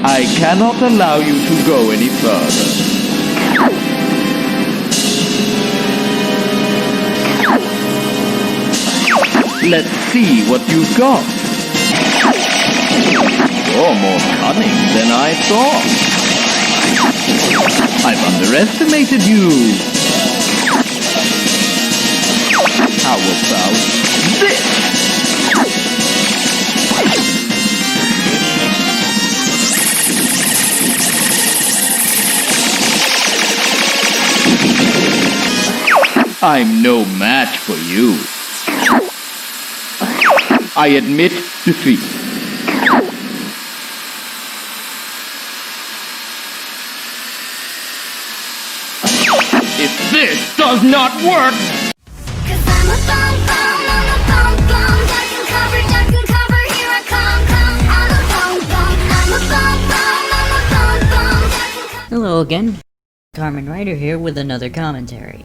I cannot allow you to go any further. Let's see what you've got. You're more cunning than I thought. I've underestimated you. How about this? I'm no match for you. I admit defeat. If this does not work... Cause I'm a bum bum, I'm a bum bum. Duck and cover, here I come. I'm a bum bum, I'm a bum bum, I'm a bum bum. Hello again, Carmen Ryder here with another commentary.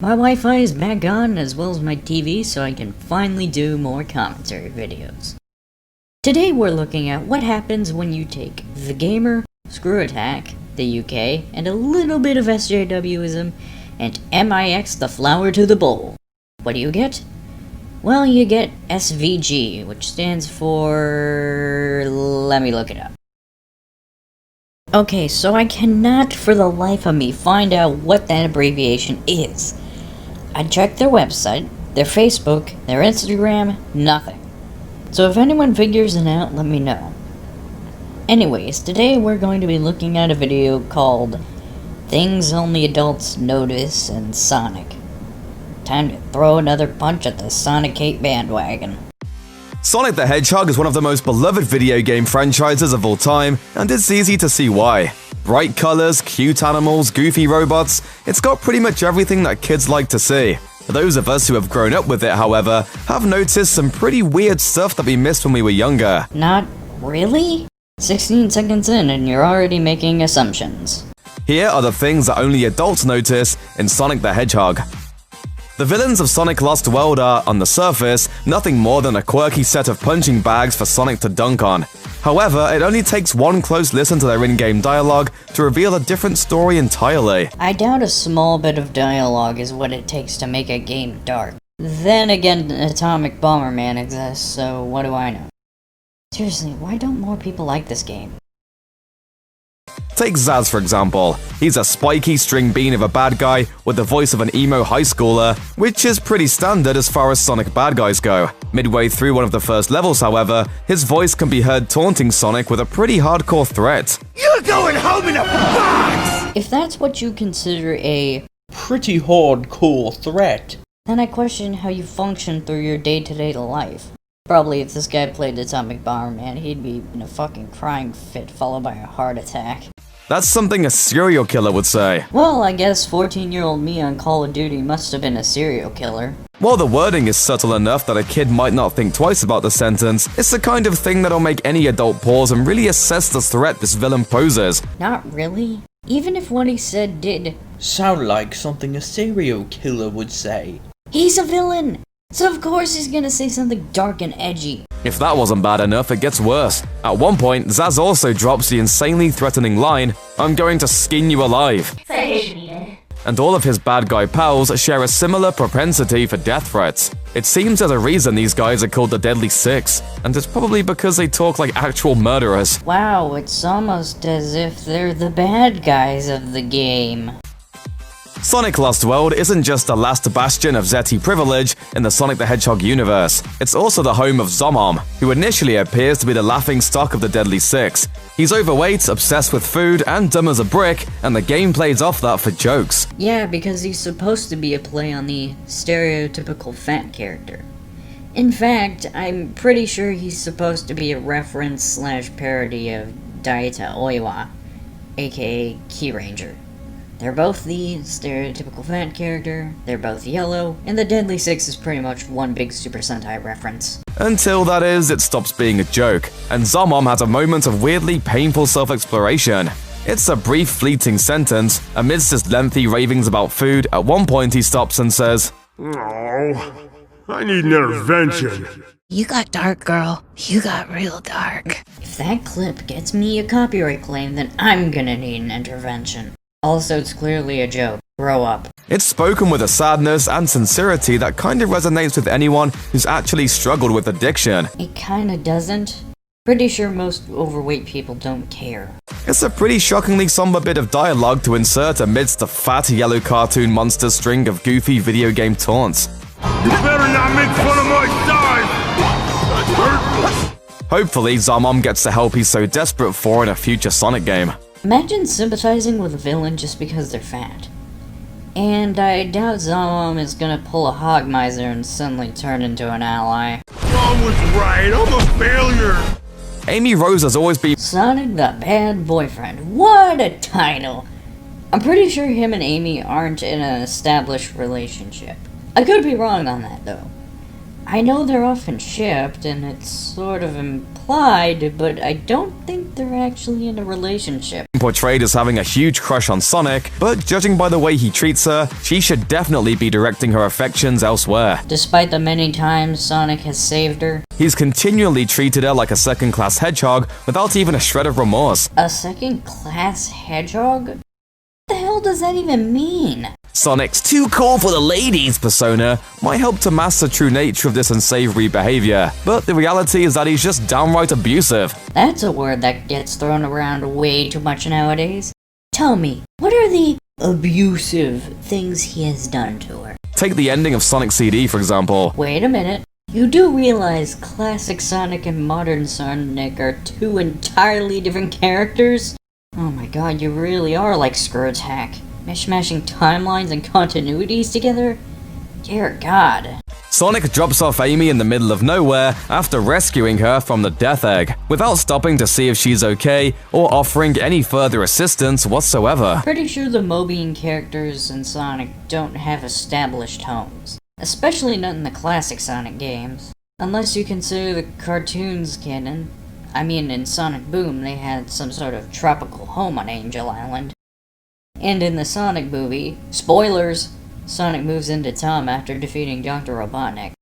My Wi-Fi is back on as well as my TV, so I can finally do more commentary videos. Today we're looking at what happens when you take The Gamer, Screw Attack, the UK, and a little bit of SJWism, and MIX the flower to the bowl. What do you get? Well, you get SVG, which stands for... let me look it up. Okay, so I cannot for the life of me find out what that abbreviation is. I checked their website, their Facebook, their Instagram, nothing. So if anyone figures it out, let me know. Anyways, today we're going to be looking at a video called Things Only Adults Notice in Sonic. Time to throw another punch at the Sonic Hate bandwagon. Sonic the Hedgehog is one of the most beloved video game franchises of all time, and it's easy to see why. Bright colors, cute animals, goofy robots, it's got pretty much everything that kids like to see. Those of us who have grown up with it, however, have noticed some pretty weird stuff that we missed when we were younger. Not really? 16 seconds in and you're already making assumptions. Here are the things that only adults notice in Sonic the Hedgehog. The villains of Sonic Lost World are, on the surface, nothing more than a quirky set of punching bags for Sonic to dunk on. However, it only takes one close listen to their in-game dialogue to reveal a different story entirely. I doubt a small bit of dialogue is what it takes to make a game dark. Then again, Atomic Bomberman exists, so what do I know? Seriously, why don't more people like this game? Take Zaz for example. He's a spiky string bean of a bad guy with the voice of an emo high schooler, which is pretty standard as far as Sonic bad guys go. Midway through one of the first levels, however, his voice can be heard taunting Sonic with a pretty hardcore threat. You're going home in a box! If that's what you consider a Pretty hardcore threat. then I question how you function through your day-to-day life. Probably if this guy played Atomic Bomberman, he'd be in a fucking crying fit followed by a heart attack. That's something a serial killer would say. Well, I guess 14-year-old me on Call of Duty must have been a serial killer. While the wording is subtle enough that a kid might not think twice about the sentence, it's the kind of thing that'll make any adult pause and really assess the threat this villain poses. Not really. Even if what he said did. Sound like something a serial killer would say. He's a villain! So of course he's gonna say something dark and edgy. If that wasn't bad enough, it gets worse. At one point, Zaz also drops the insanely threatening line, "I'm going to skin you alive." And all of his bad guy pals share a similar propensity for death threats. It seems there's a reason these guys are called the Deadly Six, and it's probably because they talk like actual murderers. Wow, it's almost as if they're the bad guys of the game. Sonic Lost World isn't just the last bastion of Zeti privilege in the Sonic the Hedgehog universe, it's also the home of Zomom, who initially appears to be the laughingstock of the Deadly Six. He's overweight, obsessed with food, and dumb as a brick, and the game plays off that for jokes. Yeah, because he's supposed to be a play on the stereotypical fat character. In fact, I'm pretty sure he's supposed to be a reference / parody of Daita Oiwa, aka Key Ranger. They're both the stereotypical fat character, they're both yellow, and the Deadly Six is pretty much one big Super Sentai reference. Until, that is, it stops being a joke, and Zomom has a moment of weirdly painful self-exploration. It's a brief, fleeting sentence. Amidst his lengthy ravings about food, at one point he stops and says, "Oh, I need an intervention." You got dark, girl. You got real dark. If that clip gets me a copyright claim, then I'm gonna need an intervention. Also, it's clearly a joke. Grow up. It's spoken with a sadness and sincerity that kind of resonates with anyone who's actually struggled with addiction. It kinda doesn't. Pretty sure most overweight people don't care. It's a pretty shockingly somber bit of dialogue to insert amidst the fat yellow cartoon monster string of goofy video game taunts. You better not make fun of my size! That's hurtful! Hopefully, Zomom gets the help he's so desperate for in a future Sonic game. Imagine sympathizing with a villain just because they're fat. And I doubt Zomom is gonna pull a hog miser and suddenly turn into an ally. Mom was right, I'm a failure! Amy Rose has always been Sonic the Bad Boyfriend. What a title! I'm pretty sure him and Amy aren't in an established relationship. I could be wrong on that though. I know they're often shipped and it's sort of implied, but I don't think they're actually in a relationship. portrayed as having a huge crush on Sonic, but judging by the way he treats her, she should definitely be directing her affections elsewhere. Despite the many times Sonic has saved her. He's continually treated her like a second-class hedgehog without even a shred of remorse. A second-class hedgehog? What the hell does that even mean? Sonic's too cool for the ladies persona might help to mask the true nature of this unsavory behavior, but the reality is that he's just downright abusive. That's a word that gets thrown around way too much nowadays. Tell me, what are the abusive things he has done to her? Take the ending of Sonic CD, for example. Wait a minute. You do realize classic Sonic and modern Sonic are two entirely different characters? Oh my god, you really are like Scrooge Hack. Mishmashing timelines and continuities together? Dear God. Sonic drops off Amy in the middle of nowhere after rescuing her from the Death Egg, without stopping to see if she's okay or offering any further assistance whatsoever. Pretty sure the Mobian characters in Sonic don't have established homes. Especially not in the classic Sonic games. Unless you consider the cartoons canon. I mean, in Sonic Boom, they had some sort of tropical home on Angel Island. And in the Sonic movie, spoilers, Sonic moves into Tom after defeating Dr. Robotnik.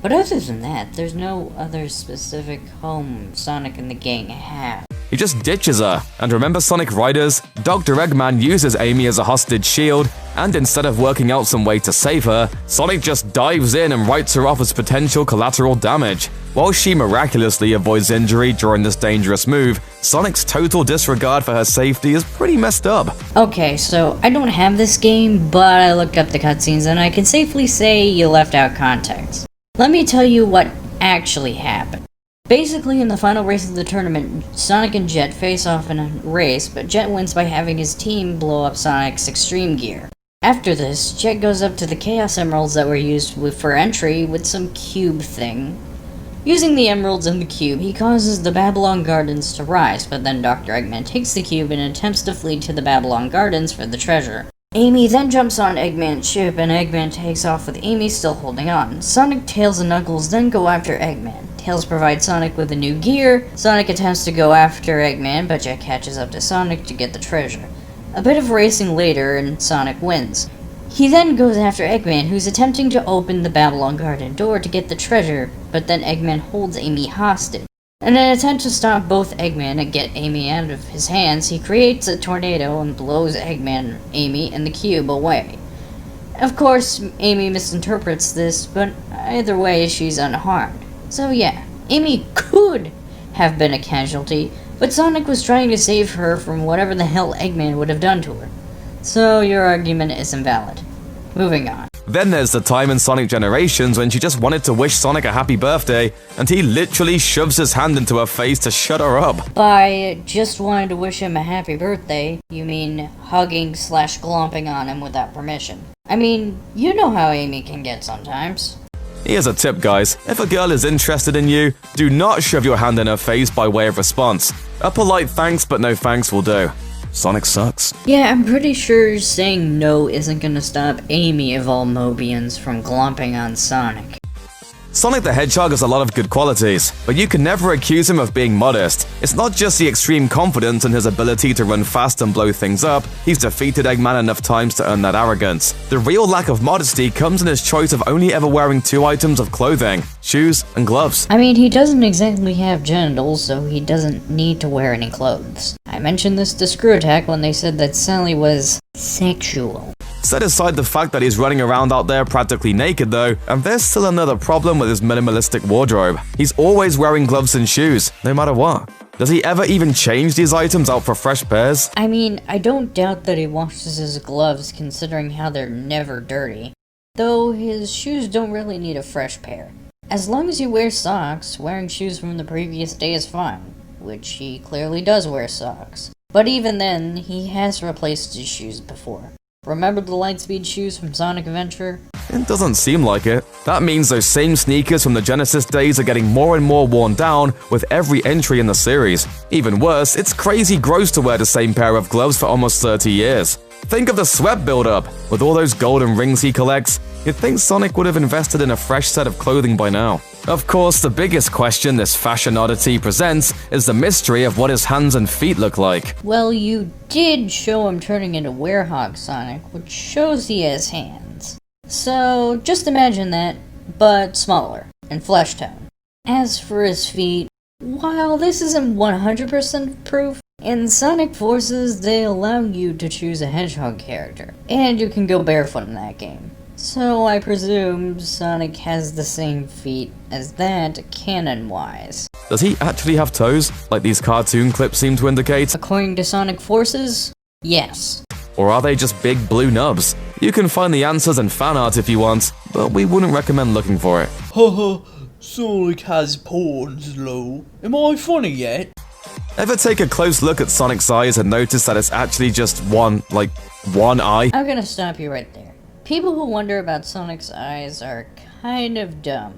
But other than that, there's no other specific home Sonic and the gang have. He just ditches her, and remember Sonic Riders? Dr. Eggman uses Amy as a hostage shield, and instead of working out some way to save her, Sonic just dives in and writes her off as potential collateral damage. While she miraculously avoids injury during this dangerous move, Sonic's total disregard for her safety is pretty messed up. Okay, so I don't have this game, but I looked up the cutscenes and I can safely say you left out context. Let me tell you what actually happened. Basically, in the final race of the tournament, Sonic and Jet face off in a race, but Jet wins by having his team blow up Sonic's extreme gear. After this, Jet goes up to the Chaos Emeralds that were used for entry with some cube thing. Using the emeralds and the cube, he causes the Babylon Gardens to rise, but then Dr. Eggman takes the cube and attempts to flee to the Babylon Gardens for the treasure. Amy then jumps on Eggman's ship, and Eggman takes off with Amy still holding on. Sonic, Tails, and Knuckles then go after Eggman. Tails provides Sonic with a new gear. Sonic attempts to go after Eggman, but Jet catches up to Sonic to get the treasure. A bit of racing later, and Sonic wins. He then goes after Eggman, who's attempting to open the Babylon Garden door to get the treasure, but then Eggman holds Amy hostage. In an attempt to stop both Eggman and get Amy out of his hands, he creates a tornado and blows Eggman, Amy, and the cube away. Of course, Amy misinterprets this, but either way, she's unharmed. So yeah, Amy could have been a casualty, but Sonic was trying to save her from whatever the hell Eggman would have done to her. So your argument is invalid. Moving on. Then there's the time in Sonic Generations when she just wanted to wish Sonic a happy birthday, and he literally shoves his hand into her face to shut her up. By just wanting to wish him a happy birthday, you mean hugging/glomping on him without permission. I mean, you know how Amy can get sometimes. Here's a tip, guys. If a girl is interested in you, do not shove your hand in her face by way of response. A polite thanks but no thanks will do. Sonic sucks. Yeah, I'm pretty sure saying no isn't gonna stop Amy of all Mobians from glomping on Sonic. Sonic the Hedgehog has a lot of good qualities, but you can never accuse him of being modest. It's not just the extreme confidence in his ability to run fast and blow things up, he's defeated Eggman enough times to earn that arrogance. The real lack of modesty comes in his choice of only ever wearing 2 items of clothing, shoes and gloves. I mean, he doesn't exactly have genitals, so he doesn't need to wear any clothes. I mentioned this to Screw Attack when they said that Sally was sexual. Set aside the fact that he's running around out there practically naked though, and there's still another problem with his minimalistic wardrobe. He's always wearing gloves and shoes, no matter what. Does he ever even change these items out for fresh pairs? I mean, I don't doubt that he washes his gloves considering how they're never dirty. Though his shoes don't really need a fresh pair. As long as you wear socks, wearing shoes from the previous day is fine, which he clearly does wear socks. But even then, he has replaced his shoes before. Remember the Lightspeed shoes from Sonic Adventure? It doesn't seem like it. That means those same sneakers from the Genesis days are getting more and more worn down with every entry in the series. Even worse, it's crazy gross to wear the same pair of gloves for almost 30 years. Think of the sweat buildup. With all those golden rings he collects, you'd think Sonic would have invested in a fresh set of clothing by now. Of course, the biggest question this fashion oddity presents is the mystery of what his hands and feet look like. Well, you did show him turning into Werehog Sonic, which shows he has hands. So, just imagine that, but smaller, and flesh tone. As for his feet, while this isn't 100% proof, in Sonic Forces they allow you to choose a hedgehog character, and you can go barefoot in that game. So I presume Sonic has the same feet as that, canon-wise. Does he actually have toes, like these cartoon clips seem to indicate? According to Sonic Forces, yes. Or are they just big blue nubs? You can find the answers in fan art if you want, but we wouldn't recommend looking for it. Haha, Sonic has pawns, lol. Am I funny yet? Ever take a close look at Sonic's eyes and notice that it's actually just one eye? I'm gonna stop you right there. People who wonder about Sonic's eyes are kind of dumb.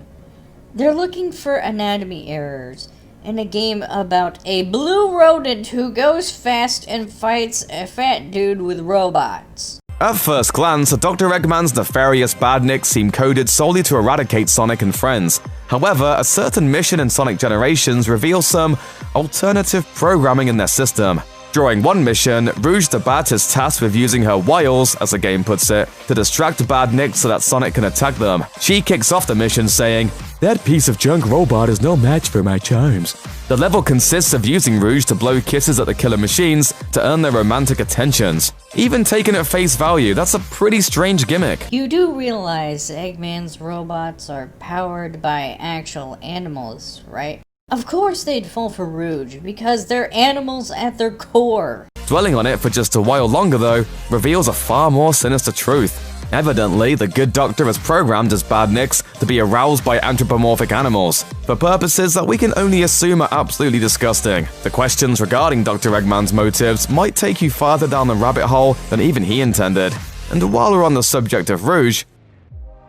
They're looking for anatomy errors in a game about a blue rodent who goes fast and fights a fat dude with robots. At first glance, Dr. Eggman's nefarious badniks seem coded solely to eradicate Sonic and friends. However, a certain mission in Sonic Generations reveals some alternative programming in their system. During one mission, Rouge the Bat is tasked with using her wiles, as the game puts it, to distract badniks so that Sonic can attack them. She kicks off the mission saying, "That piece of junk robot is no match for my charms." The level consists of using Rouge to blow kisses at the killer machines to earn their romantic attentions. Even taken at face value, that's a pretty strange gimmick. You do realize Eggman's robots are powered by actual animals, right? Of course they'd fall for Rouge, because they're animals at their core. Dwelling on it for just a while longer, though, reveals a far more sinister truth. Evidently, the good doctor has programmed his badniks to be aroused by anthropomorphic animals, for purposes that we can only assume are absolutely disgusting. The questions regarding Dr. Eggman's motives might take you farther down the rabbit hole than even he intended. And while we're on the subject of Rouge,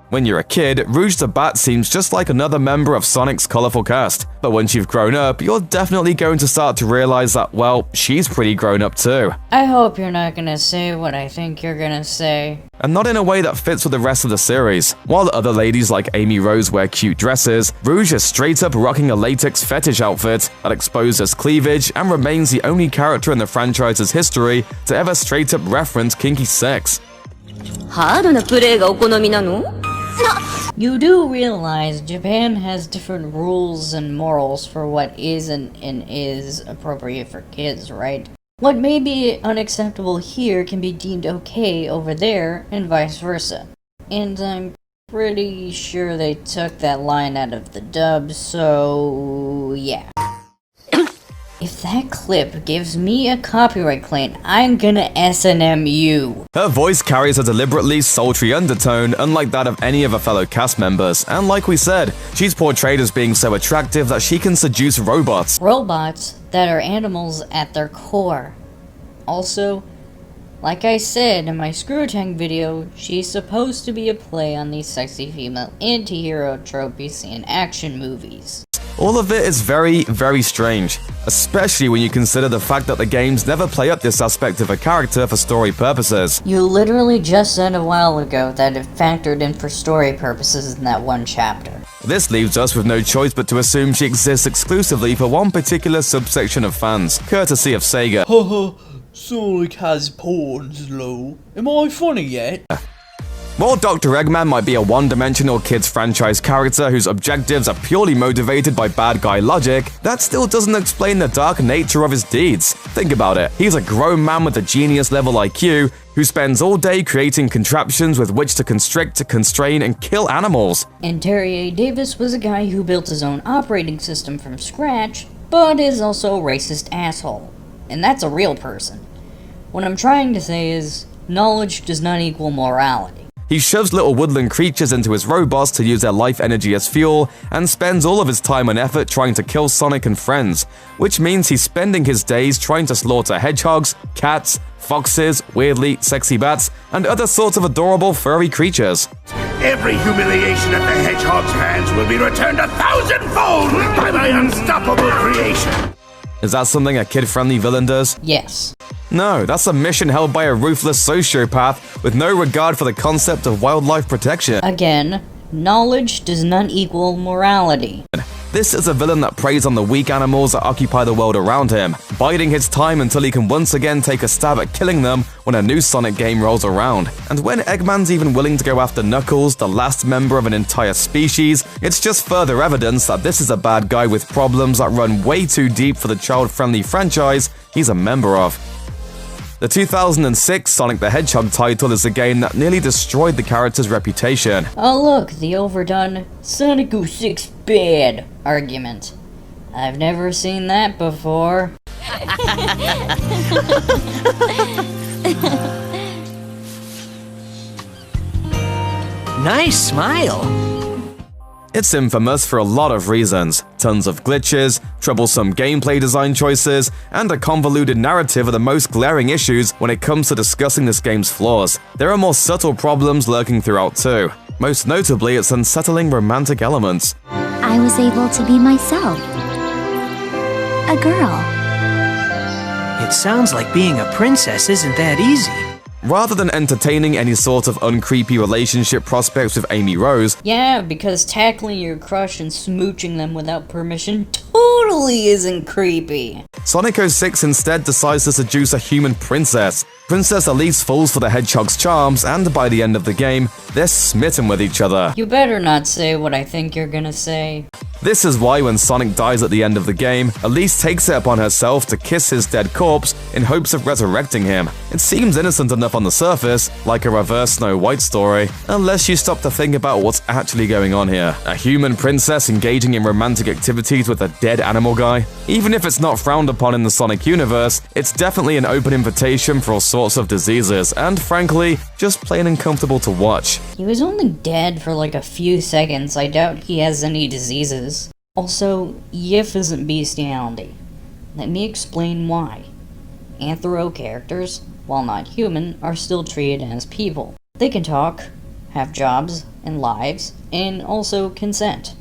when you're a kid, Rouge the Bat seems just like another member of Sonic's colorful cast. But once you've grown up, you're definitely going to start to realize that, well, she's pretty grown up too. I hope you're not gonna say what I think you're gonna say. And not in a way that fits with the rest of the series. While other ladies like Amy Rose wear cute dresses, Rouge is straight up rocking a latex fetish outfit that exposes cleavage and remains the only character in the franchise's history to ever straight up reference kinky sex. ハードなプレイがお好みなの? You do realize Japan has different rules and morals for what isn't and is appropriate for kids, right? What may be unacceptable here can be deemed okay over there, and vice versa. And I'm pretty sure they took that line out of the dub, so yeah. If that clip gives me a copyright claim, I'm gonna S&M you. Her voice carries a deliberately sultry undertone, unlike that of any of her fellow cast members, and like we said, she's portrayed as being so attractive that she can seduce robots. Robots that are animals at their core. Also, like I said in my Screw Tank video, she's supposed to be a play on these sexy female anti-hero tropes you see in action movies. All of it is very, very strange, especially when you consider the fact that the games never play up this aspect of a character for story purposes. You literally just said a while ago that it factored in for story purposes in that one chapter. This leaves us with no choice but to assume she exists exclusively for one particular subsection of fans, courtesy of Sega. Haha, Sonic has pawns, lol. Am I funny yet? While Dr. Eggman might be a one-dimensional kids franchise character whose objectives are purely motivated by bad guy logic, that still doesn't explain the dark nature of his deeds. Think about it, he's a grown man with a genius-level IQ who spends all day creating contraptions with which to constrict, constrain, and kill animals. And Terry A. Davis was a guy who built his own operating system from scratch, but is also a racist asshole. And that's a real person. What I'm trying to say is, knowledge does not equal morality. He shoves little woodland creatures into his robots to use their life energy as fuel, and spends all of his time and effort trying to kill Sonic and friends, which means he's spending his days trying to slaughter hedgehogs, cats, foxes, weirdly sexy bats, and other sorts of adorable furry creatures. Every humiliation at the hedgehog's hands will be returned 1,000-fold by my unstoppable creation. Is that something a kid-friendly villain does? Yes. No, that's a mission held by a ruthless sociopath with no regard for the concept of wildlife protection. Again, knowledge does not equal morality. This is a villain that preys on the weak animals that occupy the world around him, biding his time until he can once again take a stab at killing them when a new Sonic game rolls around. And when Eggman's even willing to go after Knuckles, the last member of an entire species, it's just further evidence that this is a bad guy with problems that run way too deep for the child-friendly franchise he's a member of. The 2006 Sonic the Hedgehog title is a game that nearly destroyed the character's reputation. Oh look, the overdone Sonic 06 bad argument. I've never seen that before. Nice smile. It's infamous for a lot of reasons. Tons of glitches, troublesome gameplay design choices, and a convoluted narrative are the most glaring issues when it comes to discussing this game's flaws. There are more subtle problems lurking throughout too. Most notably, its unsettling romantic elements. I was able to be myself. A girl. It sounds like being a princess isn't that easy. Rather than entertaining any sort of uncreepy relationship prospects with Amy Rose, Yeah, because tackling your crush and smooching them without permission totally isn't creepy. Sonic 06 instead decides to seduce a human princess. Princess Elise falls for the Hedgehog's charms, and by the end of the game, they're smitten with each other. You better not say what I think you're gonna say. This is why when Sonic dies at the end of the game, Elise takes it upon herself to kiss his dead corpse in hopes of resurrecting him. It seems innocent enough on the surface, like a reverse Snow White story, unless you stop to think about what's actually going on here. A human princess engaging in romantic activities with a dead animal guy? Even if it's not frowned upon in the Sonic universe, it's definitely an open invitation for all sorts of diseases, and frankly, just plain uncomfortable to watch. He was only dead for like a few seconds. I doubt he has any diseases. Also, Yif isn't bestiality. Let me explain why. Anthro characters, while not human, are still treated as people. They can talk, have jobs and lives, and also consent.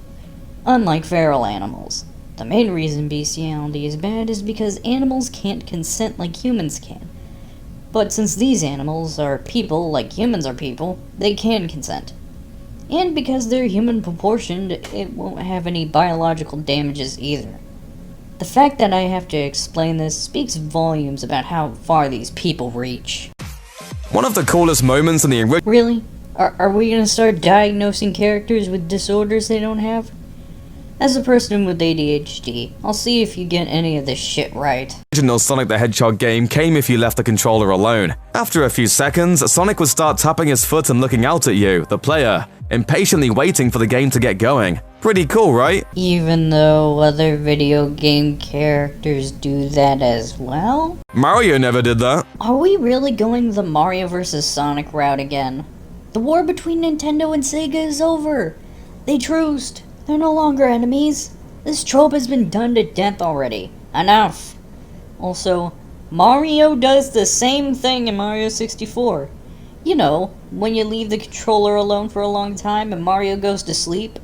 Unlike feral animals. The main reason bestiality is bad is because animals can't consent like humans can. But since these animals are people like humans are people, they can consent. And because they're human proportioned, it won't have any biological damages either. The fact that I have to explain this speaks volumes about how far these people reach. One of the coolest moments in the original Really? Are we gonna start diagnosing characters with disorders they don't have? As a person with ADHD, I'll see if you get any of this shit right. Sonic the Hedgehog game came if you left the controller alone. After a few seconds, Sonic would start tapping his foot and looking out at you, the player, impatiently waiting for the game to get going. Pretty cool, right? Even though other video game characters do that as well? Mario never did that. Are we really going the Mario vs. Sonic route again? The war between Nintendo and Sega is over. They truced. They're no longer enemies. This trope has been done to death already. Enough. Also, Mario does the same thing in Mario 64. You know, when you leave the controller alone for a long time and Mario goes to sleep.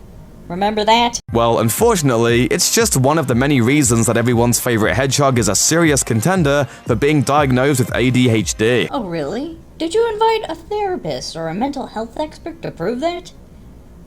Remember that? Well, unfortunately, it's just one of the many reasons that everyone's favorite hedgehog is a serious contender for being diagnosed with ADHD. Oh really? Did you invite a therapist or a mental health expert to prove that?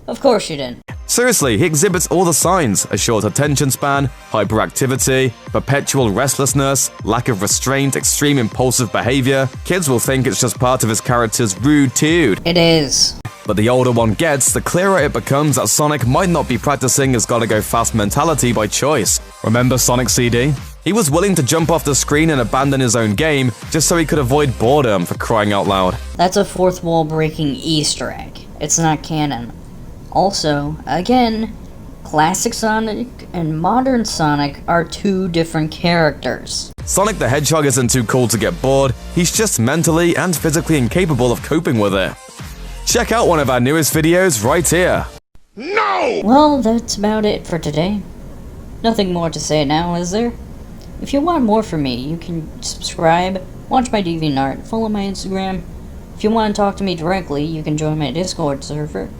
Of course you didn't. Seriously, he exhibits all the signs: a short attention span, hyperactivity, perpetual restlessness, lack of restraint, extreme impulsive behavior. Kids will think it's just part of his character's rude tude. It is. But the older one gets, the clearer it becomes that Sonic might not be practicing his gotta-go-fast mentality by choice. Remember Sonic CD? He was willing to jump off the screen and abandon his own game just so he could avoid boredom, for crying out loud. That's a fourth wall breaking Easter egg. It's not canon. Also, again, classic Sonic and modern Sonic are two different characters. Sonic the Hedgehog isn't too cool to get bored, he's just mentally and physically incapable of coping with it. Check out one of our newest videos right here. No! Well, that's about it for today. Nothing more to say now, is there? If you want more from me, you can subscribe, watch my DeviantArt, follow my Instagram. If you want to talk to me directly, you can join my Discord server.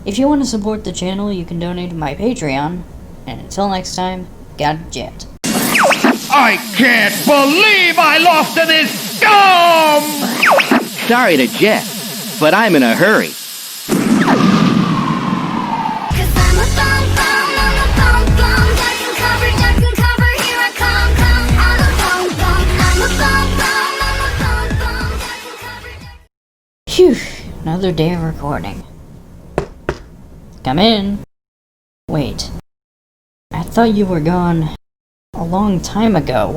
If you want to support the channel, you can donate to my Patreon. And until next time, Gadget. I can't believe I lost to this scum! Sorry to Jet, but I'm in a hurry. Cause I'm a bum bum, I'm a bum bum. Duck and cover, here I come. I'm a bum bum, I'm a bum bum, I'm a bum bum. Duck and cover. Phew, another day of recording. Come in. Wait. I thought you were gone a long time ago.